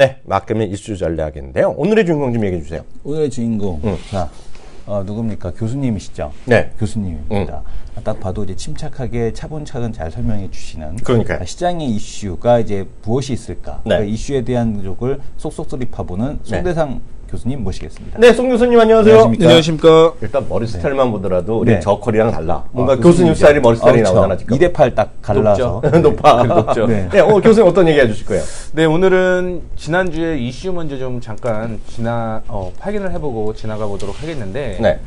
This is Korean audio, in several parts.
네, 맡기면 이슈 전략인데요. 오늘의 주인공 좀 얘기해 주세요. 오늘의 주인공. 자, 누굽니까? 교수님이시죠? 네. 교수님입니다. 딱 봐도 이제 침착하게 차분차분 잘 설명해 주시는. 그러니까요. 시장의 이슈가 이제 무엇이 있을까? 네. 그러니까 이슈에 대한 쪽을 쏙쏙 수립해보는 송대상 교수님 모시겠습니다. 네, 송 교수님 안녕하세요. 안녕하십니까? 안녕하십니까? 일단 머리 스타일만 보더라도 우리 네. 저컬이랑 달라. 뭔가 교수님 스타일이 머리 스타일이 나오잖아 지금. 2대8 딱 갈라서. 높아. 높죠. 네. 네, 오늘 교수님 어떤 얘기 해주실 거예요? 네, 오늘은 지난주에 이슈 먼저 좀 잠깐 확인을 해보고 지나가 보도록 하겠는데, 네.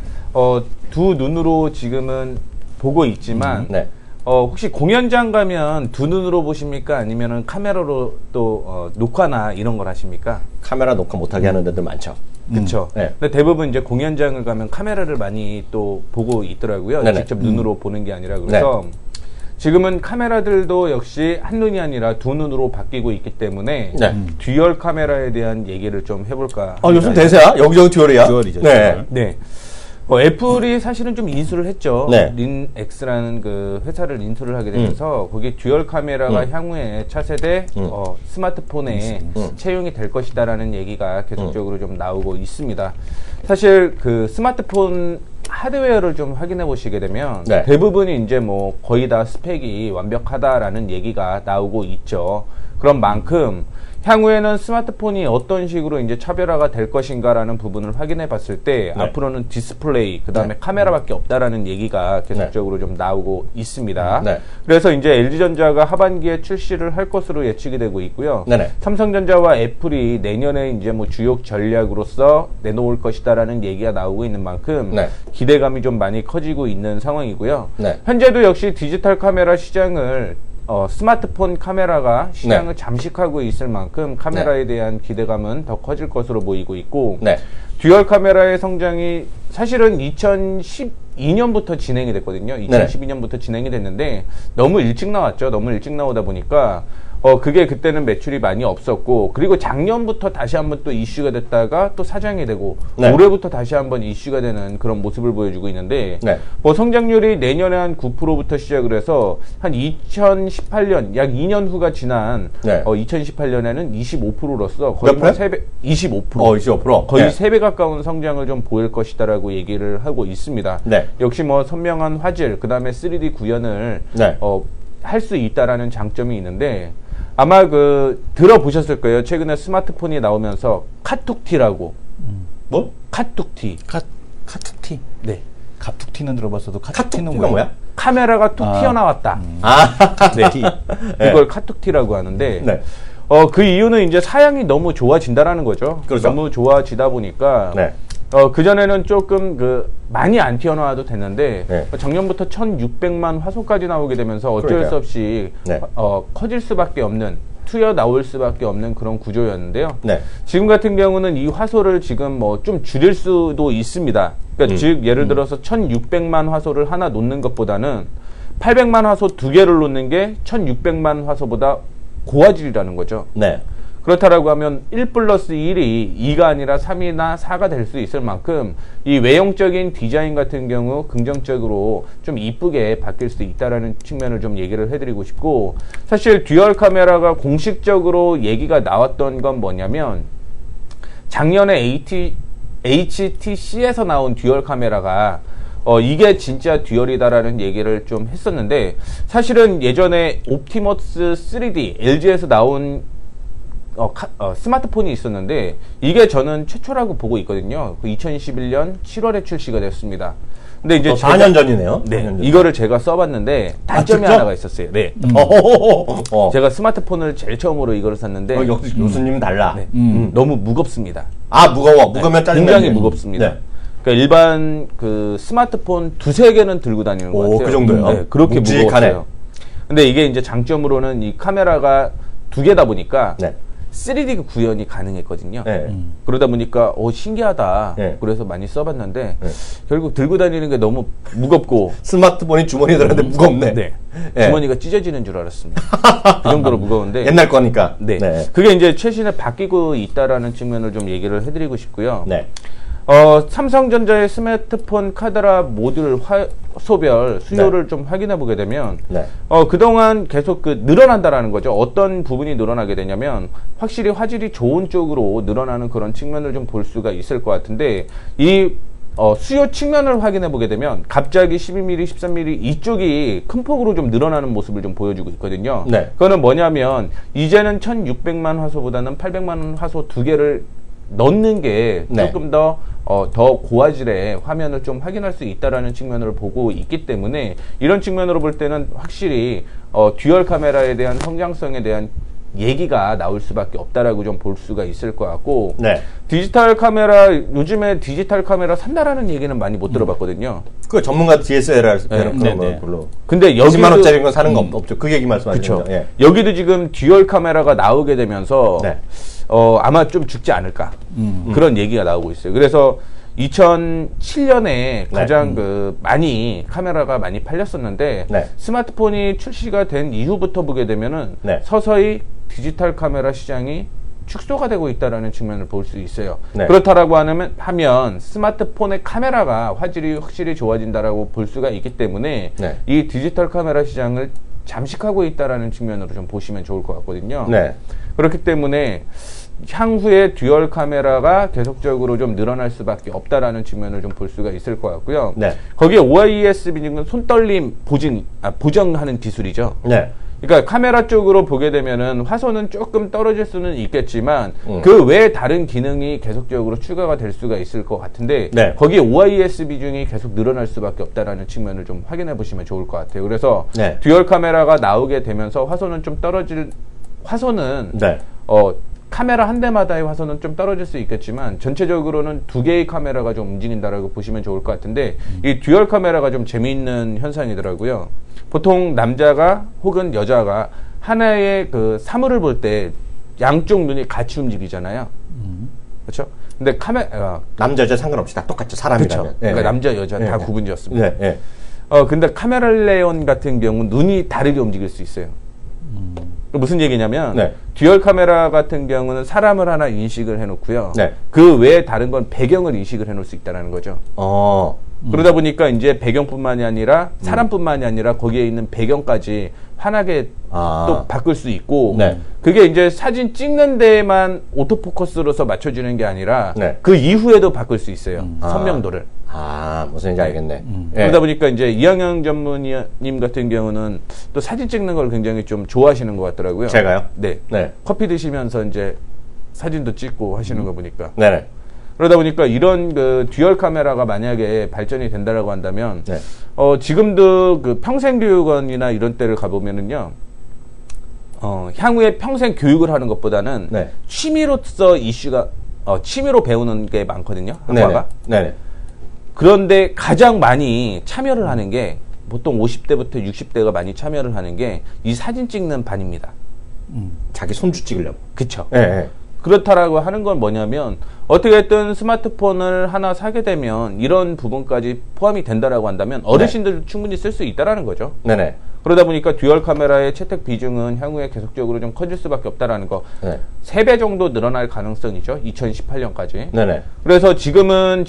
두 눈으로 지금은 보고 있지만, 네. 혹시 공연장 가면 두 눈으로 보십니까? 아니면은 카메라로 또 녹화나 이런 걸 하십니까? 카메라 녹화 못하게 하는 데들 많죠. 그렇죠. 네. 근데 대부분 이제 공연장을 가면 카메라를 많이 또 보고 있더라고요. 네네. 직접 눈으로 보는 게 아니라 그래서 지금은 카메라들도 역시 한 눈이 아니라 두 눈으로 바뀌고 있기 때문에 네. 듀얼 카메라에 대한 얘기를 좀 해볼까. 요즘 대세야? 여기저기 듀얼이야? 듀얼이죠, 네. 듀얼. 네. 애플이 사실은 좀 인수를 했죠. 네. 린엑스라는 그 회사를 인수를 하게 되면서 거기 듀얼 카메라가 향후에 차세대 스마트폰에 채용이 될 것이다라는 얘기가 계속적으로 좀 나오고 있습니다. 사실 그 스마트폰 하드웨어를 좀 확인해 보시게 되면 네. 대부분이 이제 뭐 거의 다 스펙이 완벽하다라는 얘기가 나오고 있죠. 그런 만큼 향후에는 스마트폰이 어떤 식으로 이제 차별화가 될 것인가라는 부분을 확인해 봤을 때 네. 앞으로는 디스플레이, 그 다음에 카메라밖에 없다라는 얘기가 계속적으로 좀 나오고 있습니다. 네. 그래서 이제 LG전자가 하반기에 출시를 할 것으로 예측이 되고 있고요. 네네. 삼성전자와 애플이 내년에 이제 뭐 주요 전략으로서 내놓을 것이다라는 얘기가 나오고 있는 만큼 네. 기대감이 좀 많이 커지고 있는 상황이고요. 네. 현재도 역시 디지털 카메라 시장을 스마트폰 카메라가 시장을 잠식하고 있을 만큼 카메라에 대한 기대감은 더 커질 것으로 보이고 있고 네. 듀얼 카메라의 성장이 사실은 2012년부터 진행이 됐거든요. 2012년부터 진행이 됐는데 너무 일찍 나왔죠. 너무 일찍 나오다 보니까 그게 그때는 매출이 많이 없었고, 그리고 작년부터 다시 한번 또 이슈가 됐다가 또 사장이 되고, 네. 올해부터 다시 한번 이슈가 되는 그런 모습을 보여주고 있는데, 네. 뭐 성장률이 내년에 한 9%부터 시작을 해서 한 2018년, 약 2년 후가 지난, 네. 2018년에는 25%로서 거의 몇 뭐 배? 3배, 25%. 25%. 거의 네. 3배 가까운 성장을 좀 보일 것이다라고 얘기를 하고 있습니다. 네. 역시 뭐 선명한 화질, 그 다음에 3D 구현을, 네. 할 수 있다라는 장점이 있는데, 아마 들어보셨을 거예요. 최근에 스마트폰이 나오면서 카툭티라고. 뭐? 카툭티. 카툭티. 네. 카툭티는 들어봤어도 카툭티는 카툭티가 뭐야? 카메라가 툭 튀어나왔다. 네. 이걸 카툭티라고 하는데, 네. 그 이유는 이제 사양이 너무 좋아진다라는 거죠. 그렇죠. 너무 좋아지다 보니까, 네. 그전에는 조금 많이 안 튀어나와도 됐는데, 네. 작년부터 1600만 화소까지 나오게 되면서 어쩔 그러니까요. 수 없이, 네. 커질 수밖에 없는, 튀어 나올 수밖에 없는 그런 구조였는데요. 네. 지금 같은 경우는 이 화소를 지금 뭐 좀 줄일 수도 있습니다. 그러니까 즉, 예를 들어서 1600만 화소를 하나 놓는 것보다는 800만 화소 두 개를 놓는 게 1600만 화소보다 고화질이라는 거죠. 네. 그렇다라고 하면 1 플러스 1이 2가 아니라 3이나 4가 될 수 있을 만큼 이 외형적인 디자인 같은 경우 긍정적으로 좀 이쁘게 바뀔 수 있다라는 측면을 좀 얘기를 해드리고 싶고, 사실 듀얼 카메라가 공식적으로 얘기가 나왔던 건 뭐냐면 작년에 HTC에서 나온 듀얼 카메라가 이게 진짜 듀얼이다라는 얘기를 좀 했었는데, 사실은 예전에 옵티머스 3D LG에서 나온 스마트폰이 있었는데 이게 저는 최초라고 보고 있거든요. 2021년 7월에 출시가 됐습니다. 근데 이제 4년 전이네요. 네, 4년 전. 이거를 제가 써봤는데 단점이 직접? 하나가 있었어요. 네, 제가 스마트폰을 제일 처음으로 이거를 샀는데 역시 교수님은 달라. 네, 너무 무겁습니다. 아, 무거워. 무거우면 짜증나지. 굉장히 무겁습니다. 네. 그러니까 일반 그 스마트폰 두세 개는 들고 다니는 것 같아요. 그 정도요? 네, 그렇게 묵직하네. 무거웠어요. 근데 이게 이제 장점으로는 이 카메라가 두 개다 보니까 네. 3D 구현이 가능했거든요. 네. 그러다 보니까 신기하다. 네. 그래서 많이 써봤는데 네. 결국 들고 다니는 게 너무 무겁고 스마트폰이 주머니에 들었는데 무겁네. 네. 네. 주머니가 찢어지는 줄 알았습니다. 그 정도로 무거운데 옛날 거니까. 네. 네. 그게 이제 최신에 바뀌고 있다라는 측면을 좀 얘기를 해드리고 싶고요. 네. 삼성전자의 스마트폰 카메라 모듈 화소별 수요를 좀 확인해 보게 되면 네. 그동안 계속 늘어난다라는 거죠. 어떤 부분이 늘어나게 되냐면 확실히 화질이 좋은 쪽으로 늘어나는 그런 측면을 좀 볼 수가 있을 것 같은데 이 수요 측면을 확인해 보게 되면 갑자기 12mm, 13mm 이쪽이 큰 폭으로 좀 늘어나는 모습을 좀 보여주고 있거든요. 네. 그거는 뭐냐면 이제는 1600만 화소보다는 800만 화소 두 개를 넣는 게 네. 조금 더 고화질의 화면을 좀 확인할 수 있다라는 측면으로 보고 있기 때문에 이런 측면으로 볼 때는 확실히 듀얼 카메라에 대한 성장성에 대한 얘기가 나올 수밖에 없다라고 좀 볼 수가 있을 것 같고 네. 디지털 카메라 요즘에 디지털 카메라 산다라는 얘기는 많이 못 들어봤거든요. 그 전문가 DSLR 그런 네, 거 네. 별로. 근데 20만 원짜리 건 사는 거 없죠. 그 얘기 말씀하시는 그쵸. 거죠. 예. 여기도 지금 듀얼 카메라가 나오게 되면서 네. 아마 좀 죽지 않을까 그런 얘기가 나오고 있어요. 그래서 2007년에 가장 많이 카메라가 많이 팔렸었는데 네. 스마트폰이 출시가 된 이후부터 보게 되면은 네. 서서히 디지털 카메라 시장이 축소가 되고 있다라는 측면을 볼 수 있어요. 네. 그렇다라고 하면 스마트폰의 카메라가 화질이 확실히 좋아진다라고 볼 수가 있기 때문에 네. 이 디지털 카메라 시장을 잠식하고 있다라는 측면으로 좀 보시면 좋을 것 같거든요. 네. 그렇기 때문에 향후에 듀얼 카메라가 계속적으로 좀 늘어날 수밖에 없다라는 측면을 좀 볼 수가 있을 것 같고요. 네. 거기에 OIS 비중은 손떨림 보정하는 기술이죠. 네. 그러니까 카메라 쪽으로 보게 되면은 화소는 조금 떨어질 수는 있겠지만 그 외에 다른 기능이 계속적으로 추가가 될 수가 있을 것 같은데 네. 거기에 OIS 비중이 계속 늘어날 수밖에 없다라는 측면을 좀 확인해 보시면 좋을 것 같아요. 그래서 네. 듀얼 카메라가 나오게 되면서 화소는 네. 카메라 한 대마다의 화소는 좀 떨어질 수 있겠지만 전체적으로는 두 개의 카메라가 좀 움직인다라고 보시면 좋을 것 같은데 이 듀얼 카메라가 좀 재미있는 현상이더라고요. 보통 남자가 혹은 여자가 하나의 그 사물을 볼 때 양쪽 눈이 같이 움직이잖아요. 그렇죠? 근데 남자 여자 상관없이 다 똑같죠. 사람이라면. 그렇죠. 그러니까 남자 여자 다 구분지었습니다. 네. 네. 근데 카메라레온 같은 경우는 눈이 다르게 움직일 수 있어요. 무슨 얘기냐면 네. 듀얼 카메라 같은 경우는 사람을 하나 인식을 해놓고요. 네. 그 외에 다른 건 배경을 인식을 해놓을 수 있다는 거죠. 그러다 보니까 이제 배경뿐만이 아니라 사람뿐만이 아니라 거기에 있는 배경까지 환하게 또 바꿀 수 있고 네. 그게 이제 사진 찍는 데만 오토포커스로서 맞춰주는 게 아니라 네. 그 이후에도 바꿀 수 있어요. 선명도를. 무슨 얘기인지 알겠네. 예. 그러다 보니까 이제 이항영 전무님 같은 경우는 또 사진 찍는 걸 굉장히 좀 좋아하시는 것 같더라고요. 제가요? 네. 네. 커피 드시면서 이제 사진도 찍고 하시는 거 보니까. 네네. 그러다 보니까 이런 그 듀얼 카메라가 만약에 발전이 된다라고 한다면, 네. 지금도 그 평생교육원이나 이런 데를 가보면은요, 향후에 평생 교육을 하는 것보다는 네. 취미로서 취미로 배우는 게 많거든요. 학과가. 네네. 그런데 가장 많이 참여를 하는 게 보통 50대부터 60대가 많이 참여를 하는 게 이 사진 찍는 반입니다. 자기 손주 찍으려고. 그쵸? 예. 예. 그렇다라고 하는 건 뭐냐면 어떻게든 스마트폰을 하나 사게 되면 이런 부분까지 포함이 된다라고 한다면 어르신들도 충분히 쓸 수 있다라는 거죠. 네네. 그러다 보니까 듀얼 카메라의 채택 비중은 향후에 계속적으로 좀 커질 수밖에 없다라는 거. 네. 3배 정도 늘어날 가능성이죠. 2018년까지. 네네. 그래서 지금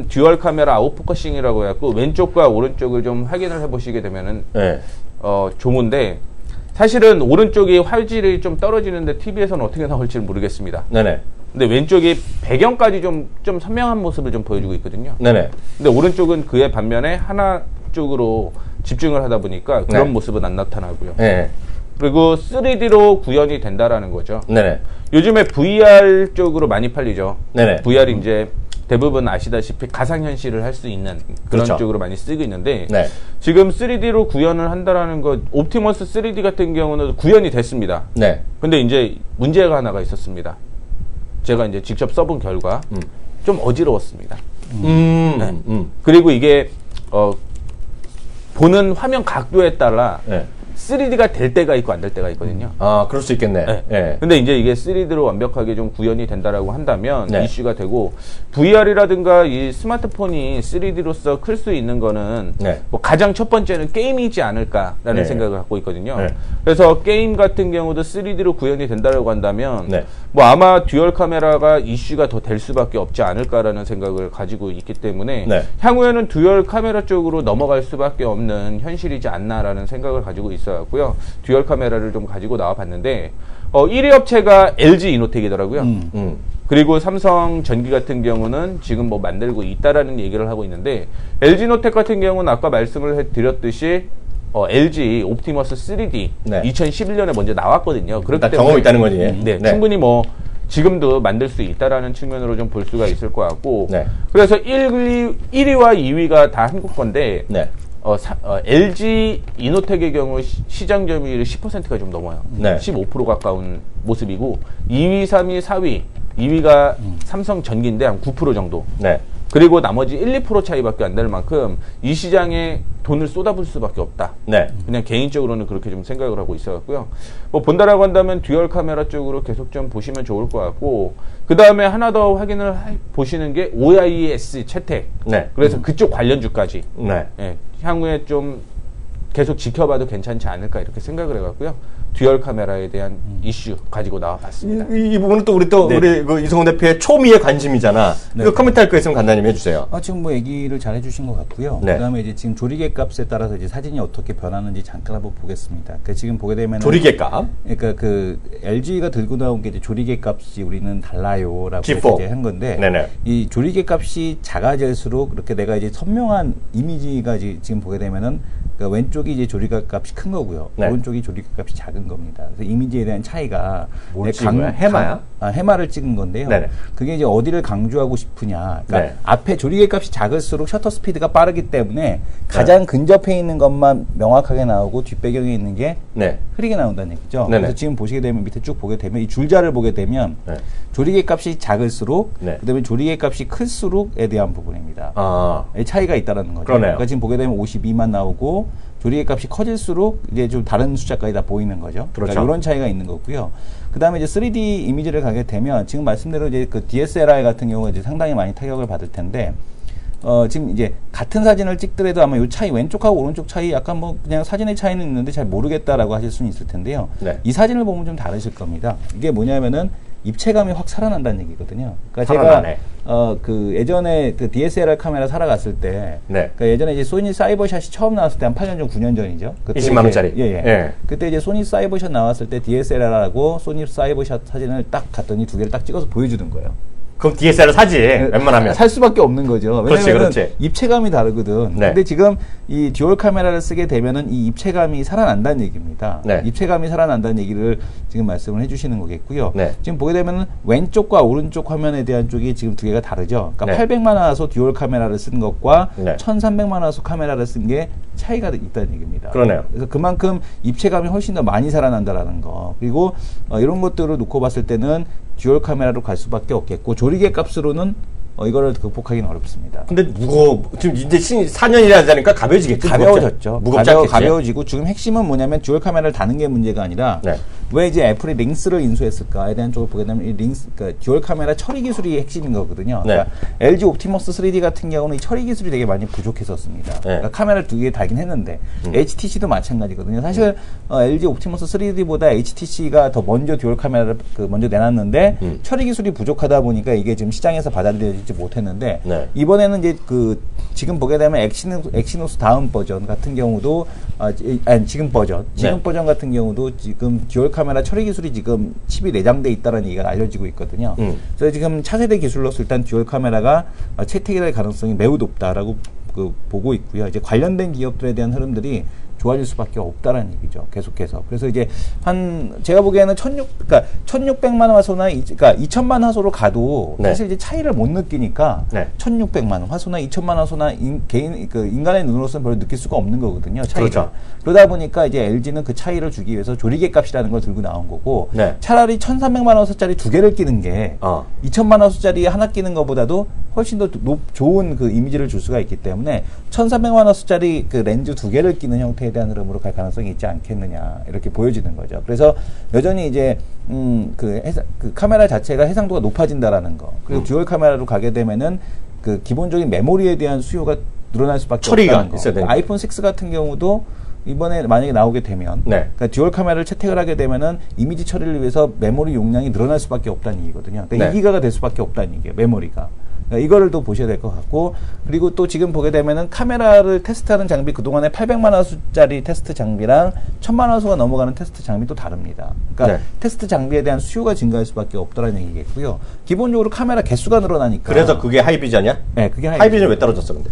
듀얼 카메라 아웃포커싱이라고 해갖고 왼쪽과 오른쪽을 좀 확인을 해보시게 되면은 네. 좋은데 사실은 오른쪽이 화질이 좀 떨어지는데 TV에서는 어떻게 나올지는 모르겠습니다. 네네. 근데 왼쪽이 배경까지 좀 선명한 모습을 좀 보여주고 있거든요. 네네. 근데 오른쪽은 그의 반면에 하나 쪽으로 집중을 하다 보니까 그런 네. 모습은 안 나타나고요. 네. 그리고 3D로 구현이 된다라는 거죠. 네네. 요즘에 VR 쪽으로 많이 팔리죠. 네네. VR이 이제 대부분 아시다시피 가상현실을 할 수 있는 그런 그렇죠. 쪽으로 많이 쓰고 있는데 네. 지금 3D로 구현을 한다라는 것, 옵티머스 3D 같은 경우는 구현이 됐습니다. 네. 근데 이제 문제가 하나가 있었습니다. 제가 이제 직접 써본 결과 좀 어지러웠습니다. 그리고 이게 보는 화면 각도에 따라 네. 3D가 될 때가 있고 안 될 때가 있거든요. 아, 그럴 수 있겠네. 네. 예. 근데 이제 이게 3D로 완벽하게 좀 구현이 된다라고 한다면 네. 이슈가 되고 VR이라든가 이 스마트폰이 3D로서 클 수 있는 거는 네. 뭐 가장 첫 번째는 게임이지 않을까라는 네. 생각을 갖고 있거든요. 네. 그래서 게임 같은 경우도 3D로 구현이 된다라고 한다면 네. 뭐 아마 듀얼 카메라가 이슈가 더 될 수밖에 없지 않을까라는 생각을 가지고 있기 때문에 네. 향후에는 듀얼 카메라 쪽으로 넘어갈 수밖에 없는 현실이지 않나라는 생각을 가지고 있어갖고요. 듀얼 카메라를 좀 가지고 나와봤는데 1위 업체가 LG 이노텍이더라고요. 그리고 삼성 전기 같은 경우는 지금 뭐 만들고 있다라는 얘기를 하고 있는데 LG 이노텍 같은 경우는 아까 말씀을 드렸듯이 LG 옵티머스 3D 네. 2011년에 먼저 나왔거든요. 그렇기 때문에 경험이 있다는 거지. 네, 충분히 뭐 지금도 만들 수 있다라는 측면으로 좀 볼 수가 있을 것 같고 네. 그래서 1위와 2위가 다 한국 건데 네. LG 이노텍의 경우 시장 점유율이 10%가 좀 넘어요. 네. 15% 가까운 모습이고 2위, 3위, 4위 2위가 삼성 전기인데 한 9% 정도. 네. 그리고 나머지 1, 2% 차이밖에 안 될 만큼 이 시장에 돈을 쏟아부을 수밖에 없다. 네. 그냥 개인적으로는 그렇게 좀 생각을 하고 있어갖고요. 뭐 본다라고 한다면 듀얼 카메라 쪽으로 계속 좀 보시면 좋을 것 같고 그 다음에 하나 더 확인을 보시는 게 OIS 채택. 네. 그래서 그쪽 관련주까지 네. 예, 향후에 좀 계속 지켜봐도 괜찮지 않을까 이렇게 생각을 해갖고요. 듀얼 카메라에 대한 이슈 가지고 나와봤습니다. 이 부분은 또 우리 네. 그 이성훈 대표의 초미의 관심이잖아. 네. 이거 코멘트 할 거 있으면 간단히 해주세요. 지금 뭐 얘기를 잘 해주신 것 같고요. 네. 그다음에 이제 지금 조리개 값에 따라서 이제 사진이 어떻게 변하는지 잠깐 한번 보겠습니다. 그러니까 지금 보게 되면 조리개 값. 그러니까 그 LG가 들고 나온 게 이제 조리개 값이 우리는 달라요라고 G4. 이제 한 건데 네네. 이 조리개 값이 작아질수록 그렇게 내가 이제 선명한 이미지가 지금 보게 되면은 그러니까 왼쪽이 이제 조리개 값이 큰 거고요. 네. 오른쪽이 조리개 값이 작은 겁니다. 그래서 이미지에 대한 차이가 뭘 찍은 거야? 해마야? 해마를 찍은 건데요. 네네. 그게 이제 어디를 강조하고 싶으냐. 그러니까 네. 앞에 조리개 값이 작을수록 셔터 스피드가 빠르기 때문에 가장 근접해 있는 것만 명확하게 나오고 뒷배경에 있는 게 네. 흐리게 나온다는 얘기죠. 네네. 그래서 지금 보시게 되면 밑에 쭉 보게 되면 이 줄자를 보게 되면 네. 조리개 값이 작을수록 네. 그다음에 조리개 값이 클수록에 대한 부분입니다. 아. 이 차이가 있다는 거죠. 그러네요. 그러니까 지금 보게 되면 52만 나오고 조리개 값이 커질수록 이제 좀 다른 숫자까지 다 보이는 거죠. 그렇죠. 그러니까 이런 차이가 있는 거고요. 그다음에 이제 3D 이미지를 가게 되면 지금 말씀대로 이제 그 DSLR 같은 경우가 이제 상당히 많이 타격을 받을 텐데 지금 이제 같은 사진을 찍더라도 아마 이 차이 왼쪽하고 오른쪽 차이 약간 뭐 그냥 사진의 차이는 있는데 잘 모르겠다라고 하실 수는 있을 텐데요. 네. 이 사진을 보면 좀 다르실 겁니다. 이게 뭐냐면은 입체감이 확 살아난다는 얘기거든요. 그러니까 살아나네. 제가 그 예전에 그 DSLR 카메라 사러 갔을 때, 네. 그러니까 예전에 이제 소니 사이버샷이 처음 나왔을 때 한 8년 전, 9년 전이죠. 그때 20만 원짜리. 이제, 예. 예. 그때 이제 소니 사이버샷 나왔을 때 DSLR하고 소니 사이버샷 사진을 딱 갔더니 두 개를 딱 찍어서 보여주는 거예요. 그럼 DSLR 사지. 웬만하면. 살 수밖에 없는 거죠. 그렇지, 왜냐면 그렇지. 입체감이 다르거든. 네. 근데 지금 이 듀얼 카메라를 쓰게 되면은 이 입체감이 살아난다는 얘기입니다. 네. 입체감이 살아난다는 얘기를 지금 말씀을 해주시는 거겠고요. 네. 지금 보게 되면은 왼쪽과 오른쪽 화면에 대한 쪽이 지금 두 개가 다르죠. 그러니까 네. 800만 화소 듀얼 카메라를 쓴 것과 네. 1300만 화소 카메라를 쓴 게 차이가 있다는 얘기입니다. 그러네요. 그래서 그만큼 입체감이 훨씬 더 많이 살아난다라는 거. 그리고 이런 것들을 놓고 봤을 때는 듀얼 카메라로 갈 수밖에 없겠고 조리개 값으로는 이거를 극복하기는 어렵습니다. 근데 지금 이제 4년이라 하니까 가벼워지겠죠? 가벼워졌죠. 무겁지 않겠지? 가벼워지고 지금 핵심은 뭐냐면 듀얼 카메라를 다는 게 문제가 아니라 네. 왜 이제 애플이 링스를 인수했을까에 대한 쪽을 보게 되면 이 링스, 그러니까 듀얼 카메라 처리 기술이 핵심인 거거든요. 네. 그러니까 LG 옵티머스 3D 같은 경우는 이 처리 기술이 되게 많이 부족했었습니다. 네. 그러니까 카메라를 두 개 달긴 했는데 HTC도 마찬가지거든요. 사실 LG 옵티머스 3D보다 HTC가 더 먼저 듀얼 카메라를 먼저 내놨는데 처리 기술이 부족하다 보니까 이게 지금 시장에서 받아들여지지 못했는데 네. 이번에는 이제 지금 보게 되면 엑시노스 다음 버전 같은 경우도 지금 버전 네. 버전 같은 경우도 지금 듀얼 카메라 처리 기술이 지금 칩이 내장돼 있다는 얘기가 알려지고 있거든요. 그래서 지금 차세대 기술로서 일단 듀얼 카메라가 채택이 될 가능성이 매우 높다라고 보고 있고요. 이제 관련된 기업들에 대한 흐름들이 좋아질 수밖에 없다라는 얘기죠. 계속해서. 그래서 이제 제가 보기에는 1600만 화소나 그러니까 2000만 화소로 가도 네. 사실 이제 차이를 못 느끼니까 네. 1600만 화소나 2000만 화소나 인간의 눈으로서는 별로 느낄 수가 없는 거거든요. 차이를. 그렇죠. 그러다 보니까 이제 LG는 그 차이를 주기 위해서 조리개 값이라는 걸 들고 나온 거고 네. 차라리 1300만 화소짜리 두 개를 끼는 게 2000만 화소짜리 하나 끼는 것보다도 훨씬 더 좋은 그 이미지를 줄 수가 있기 때문에 1300만 화소짜리 그 렌즈 두 개를 끼는 형태에 대한 흐름으로 갈 가능성이 있지 않겠느냐 이렇게 보여지는 거죠. 그래서 여전히 이제 그 카메라 자체가 해상도가 높아진다라는 거, 그리고 듀얼 카메라로 가게 되면은 그 기본적인 메모리에 대한 수요가 늘어날 수밖에 처리가 없다는 거. 있어야 되니까. 아이폰 6 같은 경우도 이번에 만약에 나오게 되면 네. 그러니까 듀얼 카메라를 채택을 하게 되면은 이미지 처리를 위해서 메모리 용량이 늘어날 수밖에 없다는 얘기거든요. 그러니까 네. 2기가가 될 수밖에 없다는 얘기예요. 메모리가. 그러니까 이거를 또 보셔야 될 것 같고, 그리고 또 지금 보게 되면은 카메라를 테스트하는 장비, 그동안에 800만 화소짜리 테스트 장비랑 1000만 화소가 넘어가는 테스트 장비 또 다릅니다. 그러니까 네. 테스트 장비에 대한 수요가 증가할 수밖에 없다는 얘기겠고요. 기본적으로 카메라 개수가 늘어나니까. 그래서 그게 하이비전이야? 네, 그게 하이비전 왜 떨어졌어 근데?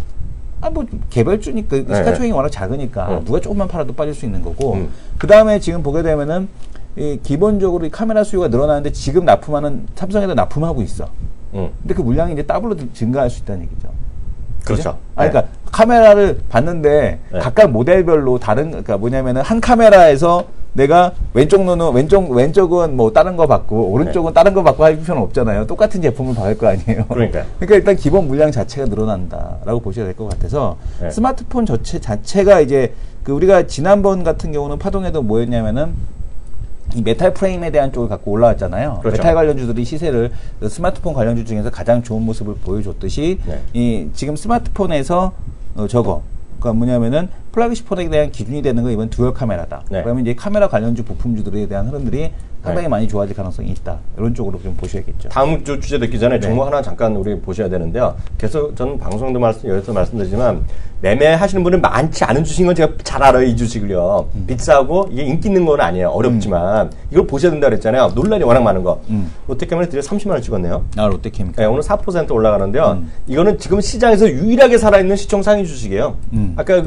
뭐 개별주니까 네. 시가총액이 워낙 작으니까 누가 조금만 팔아도 빠질 수 있는 거고, 그 다음에 지금 보게 되면은 이 기본적으로 이 카메라 수요가 늘어나는데 지금 납품하는 삼성에다 납품하고 있어. 근데 그 물량이 이제 더블로 증가할 수 있다는 얘기죠. 그렇죠. 그러니까 카메라를 봤는데 네. 각각 모델별로 다른, 그러니까 뭐냐면은 한 카메라에서 내가 왼쪽은 뭐 다른 거 받고 오른쪽은 다른 거 받고 할 필요는 없잖아요. 똑같은 제품을 받을 거 아니에요. 그러니까요. 그러니까 일단 기본 물량 자체가 늘어난다라고 보셔야 될 것 같아서 네. 스마트폰 자체가 이제 그 우리가 지난번 같은 경우는 파동에도 뭐였냐면은 이 메탈 프레임에 대한 쪽을 갖고 올라왔잖아요. 그렇죠. 메탈 관련주들이 시세를 그 스마트폰 관련주 중에서 가장 좋은 모습을 보여줬듯이 네. 이 지금 스마트폰에서 그러니까 뭐냐면은 플래그십 폰에 대한 기준이 되는 건 이번 듀얼 카메라다. 네. 그러면 이제 카메라 관련주 부품주들에 대한 흐름들이 상당히 네. 많이 좋아질 가능성이 있다. 이런 쪽으로 좀 보셔야겠죠. 다음 주 주제 듣기 전에 네. 종목 하나 잠깐 우리 보셔야 되는데요. 계속 저는 방송도 여기서 말씀드리지만 매매하시는 분은 많지 않은 주식인 건 제가 잘 알아요. 이 주식을요. 비싸고 이게 인기 있는 건 아니에요. 어렵지만 이걸 보셔야 된다 그랬잖아요. 논란이 워낙 많은 거. 롯데캐머리 드디어 30만 원 찍었네요. 롯데케미칼. 네, 오늘 4% 올라가는데요. 이거는 지금 시장에서 유일하게 살아있는 시총 상위 주식이에요. 아까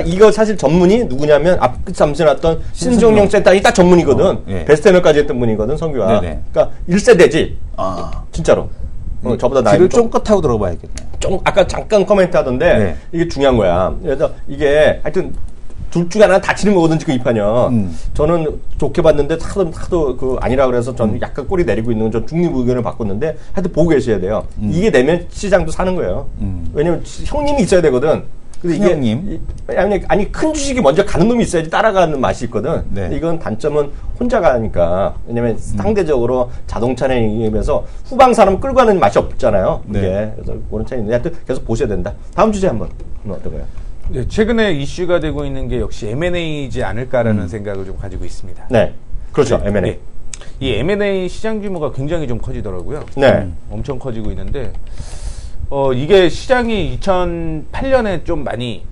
이거 사실 전문이 누구냐면 앞끝 잠시나왔던 신종용 센터이 딱 전문이거든. 예. 베스트셀러까지 했던 분이거든, 성규가. 네네. 그러니까 1세대지. 진짜로. 저보다 나이 귀를 쫑긋하고 들어봐야겠네요. 아까 잠깐 코멘트 하던데 네. 이게 중요한 거야. 그래서 이게 하여튼 둘 중에 하나 다치는 거거든 지금 이 판이요. 저는 좋게 봤는데 하도 그 아니라 그래서 저는 약간 꼬리 내리고 있는 건 전 중립 의견을 바꿨는데 하여튼 보고 계셔야 돼요. 이게 되면 시장도 사는 거예요. 왜냐면 형님이 있어야 되거든. 근데 큰 형님? 아니 큰 주식이 먼저 가는 놈이 있어야지 따라가는 맛이 있거든. 네. 근데 이건 단점은 혼자 가니까. 왜냐면 상대적으로 자동차에 비해서 후방 사람 끌고 가는 맛이 없잖아요. 이게. 네. 그래서 그런 차이 있는데 하여튼 계속 보셔야 된다. 다음 주제 한번 어떨까요? 네, 최근에 이슈가 되고 있는 게 역시 M&A이지 않을까라는 생각을 좀 가지고 있습니다. 네. 그렇죠. M&A. 네. 이 M&A 시장 규모가 굉장히 좀 커지더라고요. 네. 엄청 커지고 있는데, 이게 시장이 2008년에 좀 많이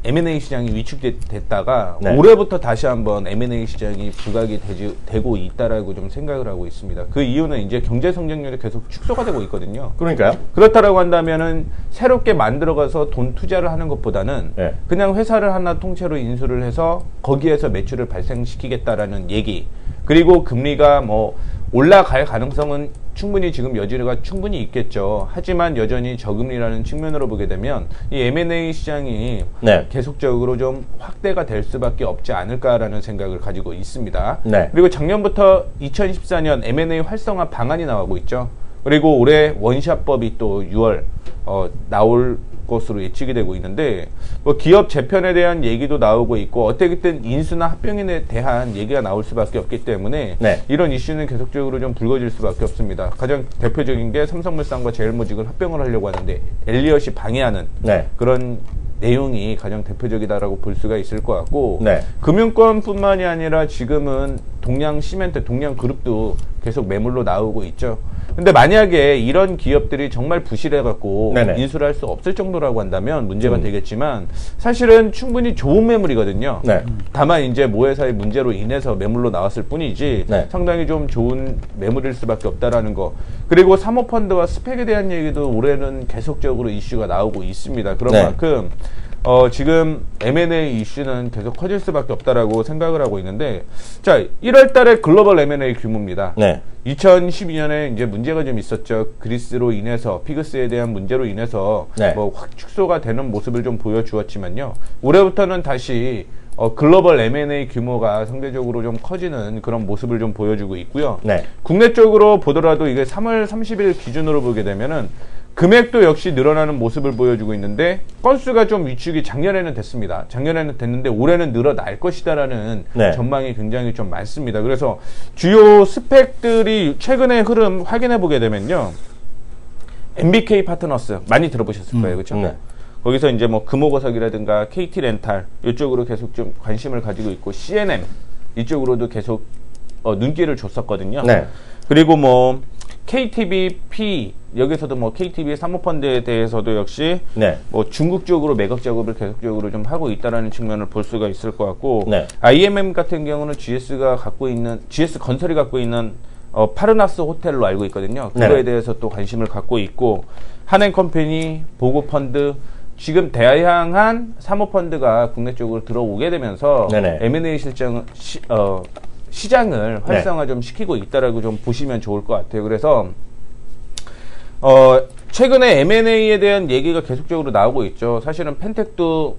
M&A 시장이 위축됐다가 네. 올해부터 다시 한번 M&A 시장이 부각이 되고 있다라고 좀 생각을 하고 있습니다. 그 이유는 이제 경제 성장률이 계속 축소가 되고 있거든요. 그러니까요. 그렇다라고 한다면은 새롭게 만들어가서 돈 투자를 하는 것보다는 네. 그냥 회사를 하나 통째로 인수를 해서 거기에서 매출을 발생시키겠다라는 얘기, 그리고 금리가 뭐 올라갈 가능성은 충분히 지금 여지가 충분히 있겠죠. 하지만 여전히 저금리라는 측면으로 보게 되면 이 M&A 시장이 네. 계속적으로 좀 확대가 될 수밖에 없지 않을까라는 생각을 가지고 있습니다. 네. 그리고 작년부터 2014년 M&A 활성화 방안이 나오고 있죠. 그리고 올해 원샷법이 또 6월 나올 것으로 예측이 되고 있는데, 뭐 기업 재편에 대한 얘기도 나오고 있고 어떻게든 인수나 합병에 대한 얘기가 나올 수밖에 없기 때문에 네. 이런 이슈는 계속적으로 좀 불거질 수밖에 없습니다. 가장 대표적인 게 삼성물산과 제일모직을 합병을 하려고 하는데 엘리엇이 방해하는 네. 그런 내용이 가장 대표적이다라고 볼 수가 있을 것 같고, 네. 금융권뿐만이 아니라 지금은 동양시멘트, 동양그룹도 계속 매물로 나오고 있죠. 근데 만약에 이런 기업들이 정말 부실해갖고 네네. 인수를 할 수 없을 정도라고 한다면 문제가 되겠지만 사실은 충분히 좋은 매물이거든요. 네. 다만 이제 모회사의 문제로 인해서 매물로 나왔을 뿐이지 네. 상당히 좀 좋은 매물일 수밖에 없다라는 거. 그리고 사모펀드와 스펙에 대한 얘기도 올해는 계속적으로 이슈가 나오고 있습니다. 그런 네. 만큼 지금 M&A 이슈는 계속 커질 수밖에 없다라고 생각을 하고 있는데, 자, 1월 달에 글로벌 M&A 규모입니다. 네. 2012년에 이제 문제가 좀 있었죠. 그리스로 인해서, 피그스에 대한 문제로 인해서 네. 뭐 확 축소가 되는 모습을 좀 보여주었지만요. 올해부터는 다시 글로벌 M&A 규모가 상대적으로 좀 커지는 그런 모습을 좀 보여주고 있고요. 네. 국내 쪽으로 보더라도 이게 3월 30일 기준으로 보게 되면은 금액도 역시 늘어나는 모습을 보여주고 있는데 건수가 좀 위축이 작년에는 됐습니다. 작년에는 됐는데 올해는 늘어날 것이다라는 네. 전망이 굉장히 좀 많습니다. 그래서 주요 스펙들이 최근의 흐름 확인해 보게 되면요. MBK 파트너스 많이 들어보셨을 거예요. 그렇죠? 네. 거기서 이제 뭐 금호거석이라든가 KT 렌탈 이쪽으로 계속 좀 관심을 가지고 있고 CNM 이쪽으로도 계속 눈길을 줬었거든요. 네. 그리고 뭐 KTBP 여기서도 뭐 KTB 사모펀드에 대해서도 역시 네. 뭐 중국 쪽으로 매각 작업을 계속적으로 좀 하고 있다라는 측면을 볼 수가 있을 것 같고 네. IMM 같은 경우는 GS 건설이 갖고 있는 파르나스 호텔로 알고 있거든요. 그거에 네. 대해서 또 관심을 갖고 있고 한행컴퍼니 보고펀드 지금 다양한 사모펀드가 국내 쪽으로 들어오게 되면서 네네. M&A 시장을 활성화 좀 시키고 있다라고 좀 보시면 좋을 것 같아요. 그래서 최근에 M&A에 대한 얘기가 계속적으로 나오고 있죠. 사실은 펜텍도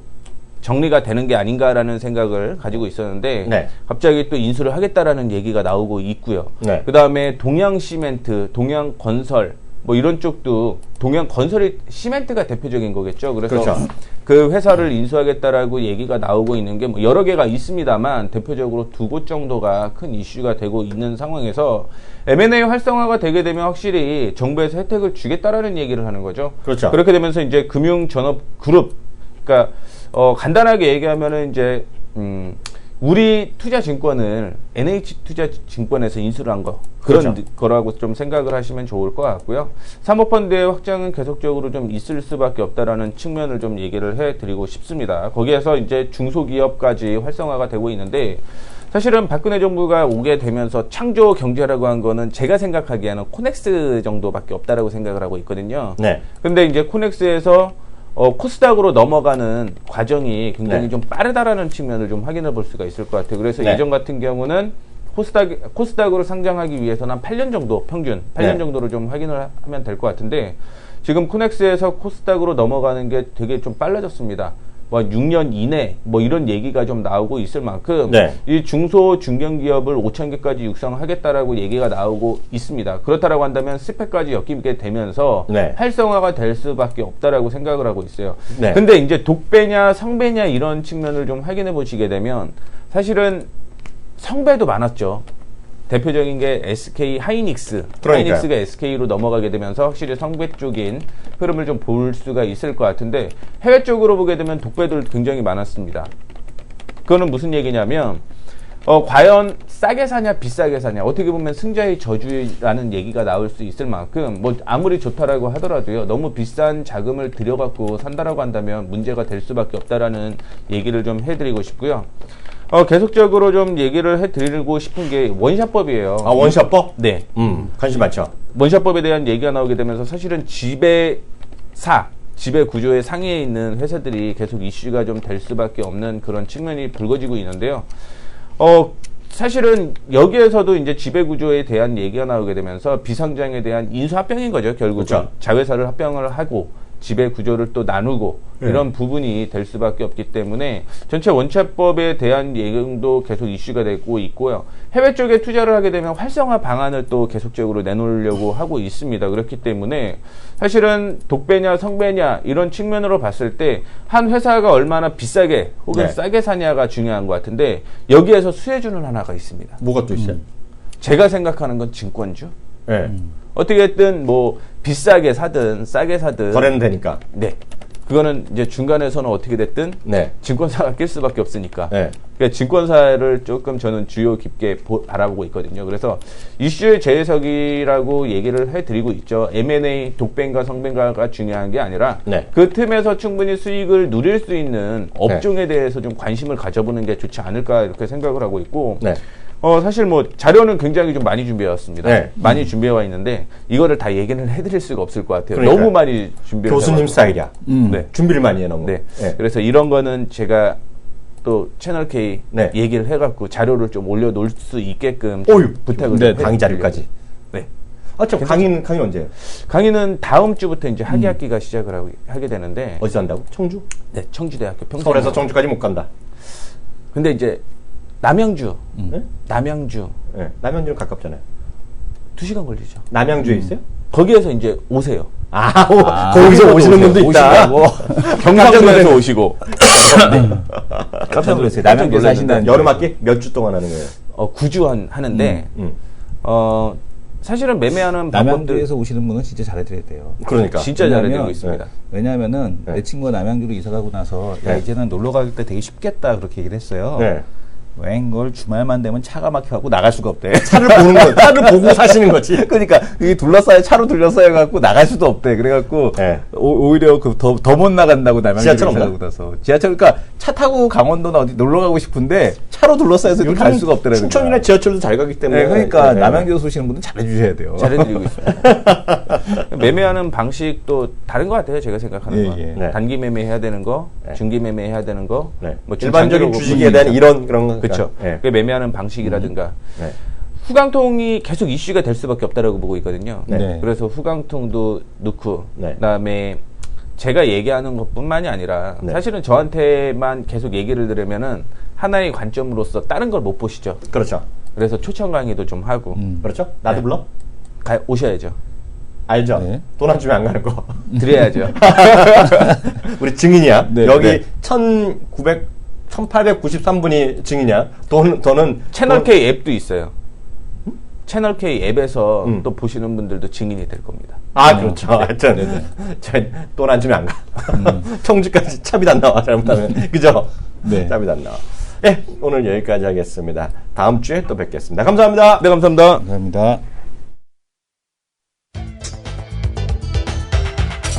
정리가 되는 게 아닌가라는 생각을 가지고 있었는데 네. 갑자기 또 인수를 하겠다라는 얘기가 나오고 있고요. 네. 그다음에 동양시멘트, 동양건설 뭐 이런 쪽도 동양건설이 시멘트가 대표적인 거겠죠. 그래서 그렇죠. 그 회사를 인수하겠다라고 얘기가 나오고 있는 게 뭐 여러 개가 있습니다만 대표적으로 두 곳 정도가 큰 이슈가 되고 있는 상황에서 M&A 활성화가 되게 되면 확실히 정부에서 혜택을 주겠다라는 얘기를 하는 거죠. 그렇죠. 그렇게 되면서 이제 금융전업그룹, 그러니까 간단하게 얘기하면은 이제 우리 투자증권을 NH투자증권에서 인수를 한 거 그런 그렇죠. 거라고 좀 생각을 하시면 좋을 것 같고요. 사모펀드의 확장은 계속적으로 좀 있을 수밖에 없다라는 측면을 좀 얘기를 해드리고 싶습니다. 거기에서 이제 중소기업까지 활성화가 되고 있는데 사실은 박근혜 정부가 오게 되면서 창조 경제라고 한 거는 제가 생각하기에는 코넥스 정도밖에 없다라고 생각을 하고 있거든요. 네. 근데 이제 코넥스에서 코스닥으로 넘어가는 과정이 굉장히 네. 좀 빠르다라는 측면을 좀 확인해 볼 수가 있을 것 같아요. 그래서 네. 예전 같은 경우는 코스닥으로 상장하기 위해서는 한 8년 정도, 평균 8년 네. 정도로 좀 확인을 하면 될 것 같은데 지금 코넥스에서 코스닥으로 넘어가는 게 되게 좀 빨라졌습니다. 뭐 6년 이내 뭐 이런 얘기가 좀 나오고 있을 만큼 네. 이 중소 중견기업을 5,000개까지 육성하겠다라고 얘기가 나오고 있습니다. 그렇다라고 한다면 스펙까지 엮이게 되면서 네. 활성화가 될 수밖에 없다라고 생각을 하고 있어요. 네. 근데 이제 독배냐 성배냐 이런 측면을 좀 확인해 보시게 되면 사실은 성배도 많았죠. 대표적인 게 SK 하이닉스. 그러니까요. 하이닉스가 SK로 넘어가게 되면서 확실히 성배 쪽인 흐름을 좀 볼 수가 있을 것 같은데 해외 쪽으로 보게 되면 독배들 굉장히 많았습니다. 그거는 무슨 얘기냐면 과연 싸게 사냐 비싸게 사냐 어떻게 보면 승자의 저주라는 얘기가 나올 수 있을 만큼 뭐 아무리 좋다라고 하더라도요 너무 비싼 자금을 들여갖고 산다라고 한다면 문제가 될 수밖에 없다라는 얘기를 좀 해드리고 싶고요. 계속적으로 좀 얘기를 해드리고 싶은 게 원샷법이에요. 아, 원샷법? 네. 관심 많죠. 원샷법에 대한 얘기가 나오게 되면서 사실은 지배 구조의 상위에 있는 회사들이 계속 이슈가 좀 될 수밖에 없는 그런 측면이 불거지고 있는데요. 사실은 여기에서도 이제 지배 구조에 대한 얘기가 나오게 되면서 비상장에 대한 인수 합병인 거죠. 결국은 그렇죠. 자회사를 합병을 하고 지배 구조를 또 나누고 네. 이런 부분이 될 수밖에 없기 때문에 전체 원칙법에 대한 예경도 계속 이슈가 되고 있고요. 해외 쪽에 투자를 하게 되면 활성화 방안을 또 계속적으로 내놓으려고 하고 있습니다. 그렇기 때문에 사실은 독배냐 성배냐 이런 측면으로 봤을 때 한 회사가 얼마나 비싸게 혹은 네. 싸게 사냐가 중요한 것 같은데 여기에서 수혜주는 하나가 있습니다. 뭐가 또 있어요? 제가 생각하는 건 증권주. 네. 어떻게든 뭐 비싸게 사든 싸게 사든 거래는 되니까. 네. 그거는 이제 중간에서는 어떻게 됐든 네. 증권사가 낄 수밖에 없으니까. 네. 그러니까 증권사를 조금 저는 주요 깊게 바라보고 있거든요. 그래서 이슈의 재해석이라고 얘기를 해드리고 있죠. M&A 독배인가 성배인가가 중요한 게 아니라 네. 그 틈에서 충분히 수익을 누릴 수 있는 업종에 대해서 좀 관심을 가져보는 게 좋지 않을까 이렇게 생각을 하고 있고 네. 사실 뭐 자료는 굉장히 좀 많이 준비해 왔습니다. 네. 많이 준비해 와 있는데 이거를 다 얘기는 해드릴 수가 없을 것 같아요. 그러니까요. 너무 많이 준비해 교수님 스타일이야. 네. 준비를 많이 해 너무. 네. 네. 그래서 이런 거는 제가 또 채널 K 네. 얘기를 해갖고 자료를 좀 올려놓을 수 있게끔 오유. 부탁을 네, 좀 강의 해드리려고. 자료까지. 네. 아, 참 강의는 언제예요? 강의는 다음 주부터 이제 학기가 시작을 하게 되는데 어디서 한다고? 청주? 네, 청주대학교 평생. 서울에서 청주까지 못 간다. 근데 이제 남양주, 네? 남양주 네. 남양주는 가깝잖아요. 2시간 걸리죠. 남양주에 있어요? 거기에서 이제 오세요. 거기서 오시는 분도 있다. 경상도에서 오시고. 깜짝 놀랐어요. 남양주에서 하신다는. 여름 학기 몇 주 동안 하는 거예요? 9주 하는데, 사실은 매매하는 방법들. 남양주에서 오시는 분은 진짜 잘해드려야 돼요. 그러니까. 진짜 잘해드리고 있습니다. 왜냐하면은 네. 내 친구가 남양주로 이사 가고 나서 야 네. 이제는 놀러 갈 때 되게 쉽겠다 그렇게 얘기를 했어요. 네. 웬걸 주말만 되면 차가 막혀갖고 나갈 수가 없대. 차를 보는 거, 차를 보고 사시는 거지. 그러니까 이게 둘러싸여 차로 둘러싸여 갖고 나갈 수도 없대. 그래갖고 네. 오히려 그 더 못 나간다고 남양주로 지하철 이사 없나? 가고 나서 지하철 그러니까 차 타고 강원도나 어디 놀러 가고 싶은데 차로 둘러싸여서 갈 수가 없더라고요. 충청이나 지하철도 잘 가기 때문에. 네, 그러니까 네. 남양주에서 오시는 분은 잘해주셔야 돼요. 잘해드리고 있습니다. 매매하는 방식도 다른 것 같아요. 제가 생각하는 예, 건. 예. 네. 단기 매매 해야 되는 거, 네. 중기 매매 해야 되는 거, 네. 뭐 좀 일반적인 장기로 주식에 대한 이런 그런 거. 그렇죠. 네. 그 매매하는 방식이라든가 네. 후광통이 계속 이슈가 될 수밖에 없다라고 보고 있거든요. 네. 그래서 후광통도 넣고 네. 그다음에 제가 얘기하는 것뿐만이 아니라 네. 사실은 저한테만 계속 얘기를 들으면은 하나의 관점으로서 다른 걸 못 보시죠. 그렇죠. 그래서 초청 강의도 좀 하고 그렇죠. 나도 네. 불러? 오셔야죠. 알죠? 네. 돈 안 주면 안 가는 거. 드려야죠. 우리 증인이야. 네, 여기 네. 1893분이 증인이야. 더는 채널 K 앱도 있어요. 채널 K 앱에서 음. 또 보시는 분들도 증인이 될 겁니다. 그렇죠. 하여튼 돈 안 주면 안 가. 청주까지 차비도 안 나와 잘못하면. 그죠? 네. 차비도 안 나와. 오늘 여기까지 하겠습니다. 다음 주에 또 뵙겠습니다. 감사합니다. 네, 감사합니다. 감사합니다.